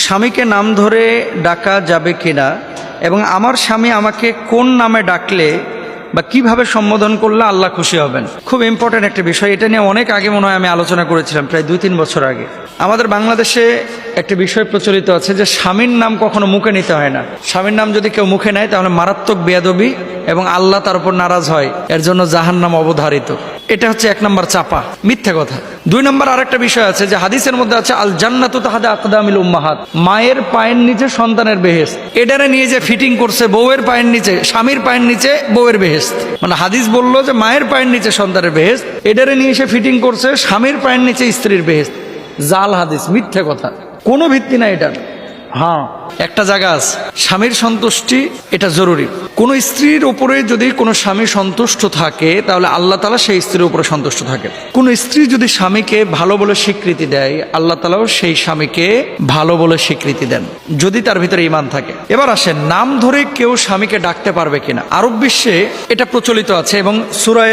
স্বামীকে নাম ধরে ডাকা যাবে কিনা এবং আমার স্বামী আমাকে কোন নামে ডাকলে বা কিভাবে সম্বোধন করলে আল্লাহ খুশি হবেন, খুব ইম্পর্ট্যান্ট একটা বিষয়। এটা নিয়ে অনেক আগে মনে হয় আমি আলোচনা করেছিলাম, প্রায় 2-3 বছর আগে। আমাদের বাংলাদেশে একটা বিষয় প্রচলিত আছে যে স্বামীর নাম কখনো মুখে নিতে হয় না। স্বামীর নাম যদি কেউ মুখে নেয় তাহলে মারাত্মক বেয়াদবি এবং আল্লাহ তার উপর নারাজ হয়, এর জন্য জাহান্নাম অবধারিত। এটা হচ্ছে 1 নম্বর চাপা, মিথ্যা কথা। 2 নম্বর আরেকটা বিষয় আছে যে হাদিসের মধ্যে আছে আল জান্নাতু তাহতা আকদামিল উম্মাহাত, মায়ের পায়ের নিচে সন্তানের বেহেশত। এটারে নিয়ে যে ফিটিং করছে বউয়ের পায়ের নিচে, স্বামীর পায়ের নিচে বউয়ের বেহেশত, মানে হাদিস বললো যে মায়ের পায়ের নিচে সন্তানের বেহেশত, এটারে নিয়ে সে ফিটিং করছে স্বামীর পায়ের নিচে স্ত্রীর বেহেশত। জাল হাদিস, মিথ্যে কথা, কোনো ভিত্তি নাই এটার। হ্যাঁ, একটা জায়গা আছে, স্বামীর সন্তুষ্টি এটা জরুরি। কোন স্ত্রীর উপরে যদি কোনো স্বামী সন্তুষ্ট থাকে তাহলে আল্লাহ তাআলা সেই স্ত্রীর উপরে সন্তুষ্ট থাকে। কোন স্ত্রী যদি স্বামীকে ভালো বলে স্বীকৃতি দেয়, আল্লাহ তাআলাও সেই স্বামীকে ভালো বলে স্বীকৃতি দেন, যদি তার ভিতরে ঈমান থাকে। এবার আসেন, নাম ধরে কেউ স্বামীকে ডাকতে পারবে কিনা। আরব বিশ্বে এটা প্রচলিত আছে এবং সূরা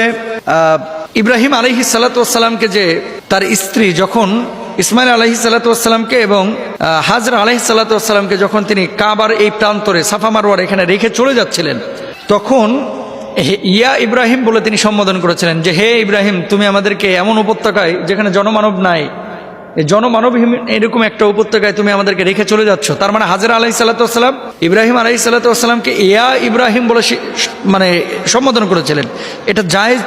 ইব্রাহিম আলাইহিস সালাতু ওয়াস সালামকে যে তার স্ত্রী যখন ইসমাইল আলাইহিস সালাতু ওয়াস সালামকে এবং হাজরা আলাইহিস সালাতু ওয়াস সালামকে যখন তিনি কাবার এই প্রান্তরে সাফা মারওয়ার এখানে রেখে চলে যাচ্ছিলেন, তখন ইয়া ইব্রাহিম বলে তিনি সম্বোধন করেছিলেন যে হে ইব্রাহিম, তুমি আমাদেরকে এমন উপত্যকায় যেখানে জনমানব নাই, এই জনমানবহীন এরকম একটা উপত্যকায় তুমি আমাদেরকে রেখে চলে যাচ্ছ। তার মানে হাজরা আলাইহিস সালাতু ওয়াস সালাম ইব্রাহিম আলাইহিস সালাতু ওয়াস সালামকে ইয়া ইব্রাহিম বলে মানে সম্বোধন করেছিলেন। এটা জায়েজ